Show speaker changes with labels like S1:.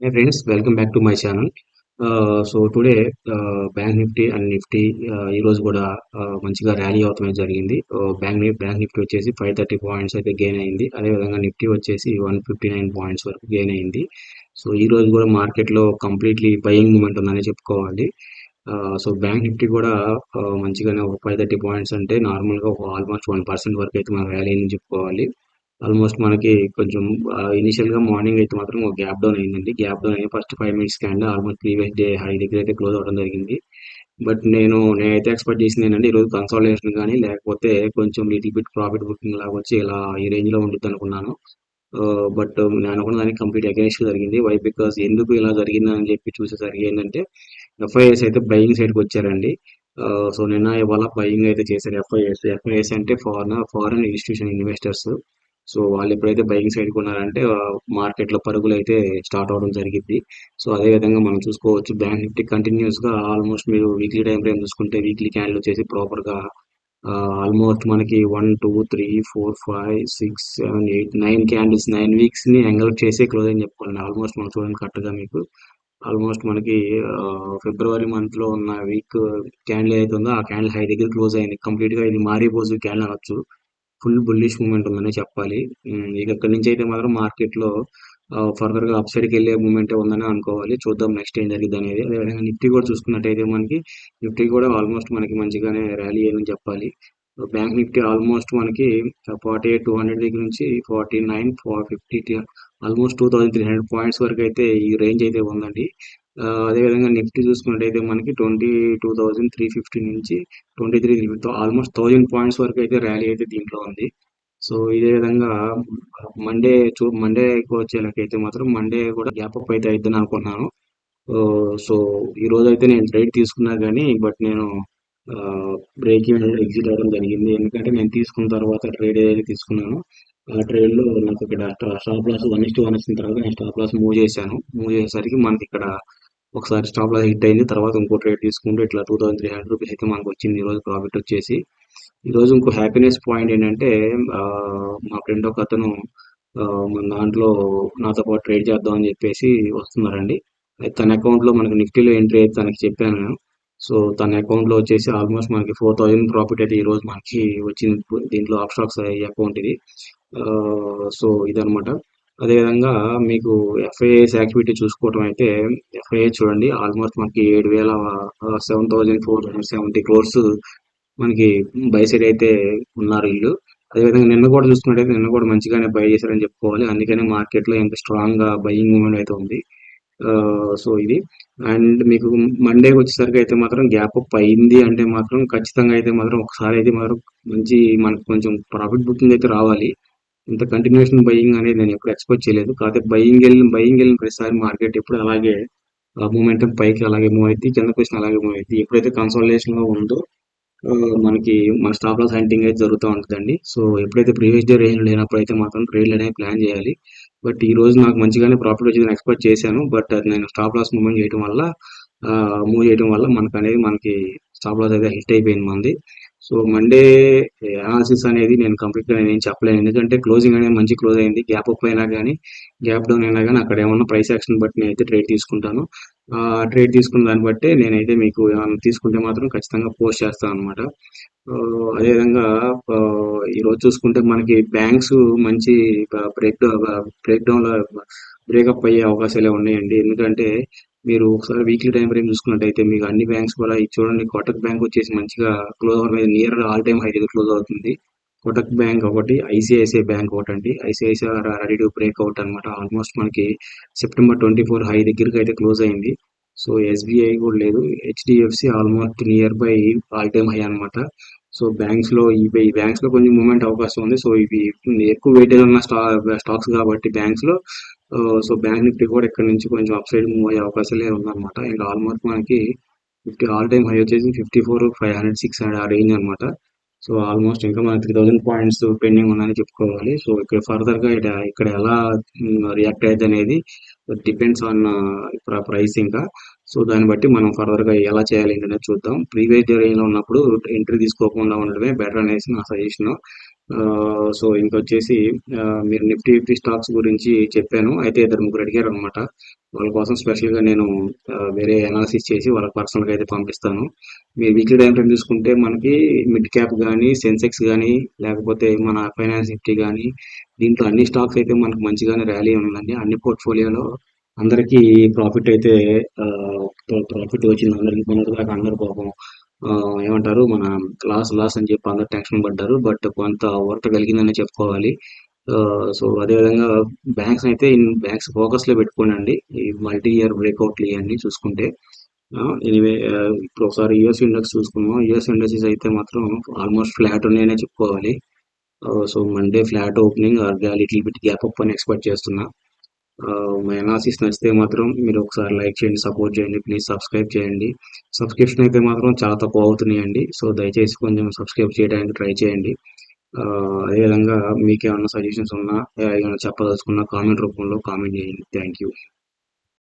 S1: Hey friends, welcome back to my channel. So today bank Nifty and Nifty ఈ రోజు కూడా మంచిగా rally అవటమే జరిగింది. బ్యాంక్ నిఫ్టీ వచ్చేసి 530 పాయింట్స్ అయితే గెయిన్ అయింది. అదేవిధంగా నిఫ్టీ వచ్చేసి 159 పాయింట్స్ వరకు గెయిన్ అయింది. సో ఈ రోజు కూడా మార్కెట్లో కంప్లీట్లీ బయింగ్ మూమెంట్ ఉందని చెప్పుకోవాలి. సో బ్యాంక్ నిఫ్టీ కూడా మంచిగానే ఒక 530 పాయింట్స్ అంటే నార్మల్గా ఒక ఆల్మోస్ట్ 1% వరకు అయితే మనం ర్యాలీ అని చెప్పుకోవాలి. ఆల్మోస్ట్ మనకి కొంచెం ఇనిషియల్ గా మార్నింగ్ అయితే మాత్రం ఒక గ్యాప్ డౌన్ అయిందండి. గ్యాప్ డౌన్ అయ్యి first 5 minutes candle almost previous day high దగ్గర అయితే క్లోజ్ అవడం జరిగింది. బట్ నేనైతే ఎక్స్పెక్ట్ చేసింది ఏంటంటే ఈరోజు కన్సాలిడేషన్ కానీ లేకపోతే కొంచెం లిటిల్ బిట్ ప్రాఫిట్ బుకింగ్ లాగా వచ్చి ఇలా ఈ రేంజ్ లో ఉంటుంది అనుకున్నాను. బట్ నేను అనుకున్న దానికి కంప్లీట్ అగైన్స్ జరిగింది. వై బికాస్ ఎందుకు ఇలా జరిగిందని చెప్పి చూసేసరికి ఏంటంటే ఎఫ్ఐఎస్ అయితే బయింగ్ సైడ్కి వచ్చారండి. సో నిన్న ఇవాళ బయింగ్ అయితే చేశారు. ఎఫ్ఐఎస్ అంటే ఫారెన్ ఇన్స్టిట్యూషన్ ఇన్వెస్టర్స్. సో వాళ్ళు ఎప్పుడైతే బయింగ్ సైడ్ కొన్నారంటే మార్కెట్ లో పరుగులు అయితే స్టార్ట్ అవడం జరిగింది. సో అదే విధంగా మనం చూసుకోవచ్చు బ్యాంక్ నిఫ్టీ కంటిన్యూస్ గా ఆల్మోస్ట్ మీరు వీక్లీ టైం ఫ్రేమ్ చూసుకుంటే వీక్లీ క్యాండిల్ వచ్చేసి ప్రాపర్ గా ఆల్మోస్ట్ మనకి 1 2 3 4 5 6 7 8 9 క్యాండిల్స్ 9 వీక్స్ ని ఎంగల్ఫ్ చేసి క్లోజ్ అని చెప్పుకోండి. ఆల్మోస్ట్ మనం చూడండి కరెక్ట్ గా మీకు ఆల్మోస్ట్ మనకి ఫిబ్రవరి మంత్ లో ఉన్న వీక్ క్యాండిల్ అయితే ఉందో ఆ క్యాండిల్ హై దగ్గర క్లోజ్ అయింది. కంప్లీట్ గా ఇది మారిపోజు క్యాండిల్ అనొచ్చు. ఫుల్ బుల్లిష్ మూమెంట్ ఉందనే చెప్పాలి. ఇక ఇక్కడి నుంచి అయితే మాత్రం మార్కెట్ లో ఫర్దర్ గా అప్ సైడ్ కి వెళ్ళే మూమెంట్ ఉందని అనుకోవాలి. చూద్దాం నెక్స్ట్ ఏం జరిగింది అనేది. అదేవిధంగా నిఫ్టీ కూడా చూసుకున్నట్టయితే మనకి నిఫ్టీ కూడా ఆల్మోస్ట్ మనకి మంచిగానే ర్యాలీ అయిందని చెప్పాలి. బ్యాంక్ నిఫ్టీ ఆల్మోస్ట్ మనకి 48,200 దగ్గర నుంచి 49,450 ఆల్మోస్ట్ 2,300 పాయింట్స్ వరకు అయితే ఈ రేంజ్ అయితే ఉందండి. అదేవిధంగా నిఫ్టీ చూసుకున్నట్టయితే మనకి 22,350 నుంచి 23 ఆల్మోస్ట్ 1000 పాయింట్స్ వరకు అయితే ర్యాలీ అయితే దీంట్లో ఉంది. సో ఇదే విధంగా మండే వచ్చేలాకైతే మాత్రం మండే కూడా గ్యాప్ అప్ అయితే అయిద్దని అనుకున్నాను. సో ఈ రోజు అయితే నేను ట్రేడ్ తీసుకున్నా కానీ బట్ నేను బ్రేక్ ఈవెన్ ఎగ్జిట్ అవ్వడం జరిగింది. ఎందుకంటే నేను తీసుకున్న తర్వాత ట్రేడ్ ఏదైతే తీసుకున్నానో ఆ ట్రేడ్ లో నాకు ఇక్కడ స్టాప్ లాస్ 1:1 వచ్చిన తర్వాత నేను స్టాప్ లాస్ మూవ్ చేశాను. మూవ్ చేసేసరికి మనకి ఇక్కడ ఒకసారి స్టాప్ లాస్ హిట్ అయింది. తర్వాత ఇంకో ట్రేడ్ తీసుకుంటూ ఇట్లా 2,300 రూపీస్ అయితే మనకు వచ్చింది ఈ రోజు ప్రాఫిట్ వచ్చేసి. ఈ రోజు ఇంకో హ్యాపీనెస్ పాయింట్ ఏంటంటే ఆ, మా ఫ్రెండ్ ఒక అతను మన దాంట్లో నాతో పాటు ట్రేడ్ చేద్దాం అని చెప్పేసి వస్తున్నారండి. అయితే తన అకౌంట్ లో మనకి నిఫ్టీలో ఎంట్రీ అయితే తనకి చెప్పాను నేను. సో తన అకౌంట్ లో వచ్చేసి ఆల్మోస్ట్ మనకి 4,000 ప్రాఫిట్ అయితే ఈ రోజు మనకి వచ్చింది. దీంట్లో ఆప్ స్టాక్స్ అకౌంట్ ఇది. సో ఇదనమాట. అదేవిధంగా మీకు ఎఫ్ఐఎస్ యాక్టివిటీ చూసుకోవటం అయితే ఎఫ్ఐఎస్ చూడండి ఆల్మోస్ట్ మనకి 7,470 క్రోర్స్ మనకి బై సైడ్ అయితే ఉన్నారు వీళ్ళు. అదేవిధంగా నిన్న కూడా చూసుకున్నట్టయితే నిన్న కూడా మంచిగానే బై చేశారని చెప్పుకోవాలి. అందుకనే మార్కెట్ లో ఎంత స్ట్రాంగ్ గా బయింగ్ మూమెంట్ అయితే ఉంది. సో ఇది అండ్ మీకు మండేకి వచ్చేసరికి అయితే మాత్రం గ్యాప్ అప్ అయింది అంటే మాత్రం ఖచ్చితంగా అయితే మాత్రం ఒకసారి అయితే మాత్రం మంచి మనకు కొంచెం ప్రాఫిట్ బుకింగ్ అయితే రావాలి. ఇంత కంటిన్యూషన్ బయింగ్ అనేది నేను ఎప్పుడు ఎక్స్పెక్ట్ చేయలేదు. కాకపోతే బయింగ్ వెళ్ళిన ప్రతిసారి మార్కెట్ ఎప్పుడు అలాగే మూమెంటం పైకి అలాగే మూవ్ అయితే కిందకి వచ్చిన అలాగే మూవ్ అయితే ఎప్పుడైతే కన్సాలిడేషన్ లో ఉందో ఆ, మనకి మన స్టాప్ లాస్ హంటింగ్ అయితే జరుగుతూ ఉంటుందండి. సో ఎప్పుడైతే ప్రీవియస్ డే రేంజ్ లేనప్పుడు అయితే మాత్రం ట్రేడ్లు అనేవి ప్లాన్ చేయాలి. బట్ ఈ రోజు నాకు మంచిగానే ప్రాఫిట్ వచ్చిందని ఎక్స్పెక్ట్ చేశాను. బట్ అది నేను స్టాప్ లాస్ మూవ్ చేయడం వల్ల మనకి స్టాప్ లాస్ అయితే హిట్ అయిపోయింది మంది. సో మండే అనాలిసిస్ అనేది నేను కంప్లీట్ గా నేను చెప్పలేను. ఎందుకంటే క్లోజింగ్ అనేది మంచి క్లోజ్ అయింది. గ్యాప్ అప్ అయినా కానీ గ్యాప్ డౌన్ అయినా కానీ అక్కడ ఏమన్నా ప్రైస్ యాక్షన్ బట్టి నేనైతే ట్రేడ్ తీసుకుంటాను. ట్రేడ్ తీసుకున్న దాన్ని బట్టే నేనైతే మీకు ఏమైనా తీసుకుంటే మాత్రం ఖచ్చితంగా పోస్ట్ చేస్తాను అనమాట. అదేవిధంగా ఈ రోజు చూసుకుంటే మనకి బ్యాంక్స్ మంచి బ్రేక్ డౌన్ బ్రేకప్ అయ్యే అవకాశాలే ఉన్నాయండి. ఎందుకంటే మీరు ఒకసారి వీక్లీ టైం ఫ్రేమ్ చూసుకున్నట్టయితే మీకు అన్ని బ్యాంక్స్ కూడా ఇది చూడండి. కోటక్ బ్యాంక్ వచ్చేసి మంచిగా క్లోజ్ అవడం మీద నియర్ ఆల్ టైమ్ హై దగ్గర క్లోజ్ అవుతుంది. కోటక్ బ్యాంక్ ఒకటి, ఐసిఐసిఐ బ్యాంక్ ఒకటి అండి. ICICI ready to break out అనమాట. ఆల్మోస్ట్ మనకి September 24 హై దగ్గరికి అయితే క్లోజ్ అయింది. సో ఎస్బీఐ కూడా లేదు. HDFC almost near by all time high అనమాట. సో ఈ బ్యాంక్స్ లో కొంచెం మూవ్మెంట్ అవకాశం ఉంది. సో ఇవి ఎక్కువ వెయిటేజ్ ఉన్న స్టాక్స్ కాబట్టి బ్యాంక్స్ లో సో బ్యాంక్ నిఫ్టీ కూడా ఇక్కడ నుంచి కొంచెం అప్ సైడ్ మూవ్ అయ్యే అవకాశాలే ఉందన్నమాట. ఇంకా ఆల్మోస్ట్ మనకి ఆల్ టైమ్ హై వచ్చేసి 54,500 600 ఆ రేంజ్ అనమాట. సో ఆల్మోస్ట్ ఇంకా మన 3,000 పాయింట్స్ పెండింగ్ ఉందని చెప్పుకోవాలి. సో ఇక్కడ ఫర్దర్ గా ఇక్కడ ఎలా రియాక్ట్ అయ్యేది అనేది డిపెండ్స్ ఆన్ ప్రైస్ ఇంకా. సో దాన్ని బట్టి మనం ఫర్దర్ గా ఎలా చేయాలి అనేది చూద్దాం. ప్రీవియస్ డే రేంజ్ లో ఉన్నప్పుడు ఎంట్రీ తీసుకోకుండా ఉండడమే బెటర్ అనేసి నా సజెషన్. సో ఇంకొచ్చేసి మీరు నిఫ్టీ ఫిఫ్టీ స్టాక్స్ గురించి చెప్పాను. అయితే ఇద్దరు ముగ్గురు అడిగారు అనమాట. వాళ్ళ కోసం స్పెషల్గా నేను వేరే అనాలిసిస్ చేసి వాళ్ళకి పర్సనల్గా అయితే పంపిస్తాను. మీరు వీక్లీ టైం ఫ్రేమ్ చూసుకుంటే మనకి మిడ్ క్యాప్ కానీ సెన్సెక్స్ కానీ లేకపోతే మన ఫైనాన్స్ నిఫ్టీ కానీ దీంట్లో అన్ని స్టాక్స్ అయితే మనకు మంచిగానే ర్యాలీ ఉందండి. అన్ని పోర్ట్ఫోలియోలో అందరికీ ప్రాఫిట్ అయితే ప్రాఫిట్ వచ్చింది. అందరికి మొన్నటిదాకా అందరు పాపం ఏమంటారు మన లాస్ లాస్ అని చెప్పి అందరు టెన్షన్ పడ్డారు. బట్ కొంత ఊరట కలిగిందని చెప్పుకోవాలి. సో అదేవిధంగా బ్యాంక్స్ అయితే బ్యాంక్స్ ఫోకస్ లో పెట్టుకోనండి. ఈ మల్టీ ఇయర్ బ్రేక్అవుట్లు ఇవన్నీ చూసుకుంటే ఎనీవే ఇప్పుడు ఒకసారి యుఎస్ ఇండెక్స్ చూసుకున్నాం. యుఎస్ ఇండెక్సెస్ అయితే మాత్రం ఆల్మోస్ట్ ఫ్లాట్ ఉన్నాయనే చెప్పుకోవాలి. So Monday flat opening or little bit gap up అని ఎక్స్పెక్ట్ చేస్తున్నా. మై అనాలిసిస్ నచ్చితే మాత్రం మీరు ఒకసారి లైక్ చేయండి, సపోర్ట్ చేయండి, ప్లీజ్ సబ్స్క్రైబ్ చేయండి. సబ్స్క్రిప్షన్ అయితే మాత్రం చాలా తక్కువ అవుతున్నాయండి. సో దయచేసి కొంచెం సబ్స్క్రైబ్ చేయడానికి ట్రై చేయండి. అదేవిధంగా మీకేమన్నా సజెషన్స్ ఉన్నా ఏమైనా చెప్పదలుచుకున్న కామెంట్ రూపంలో కామెంట్ చేయండి. Thank you.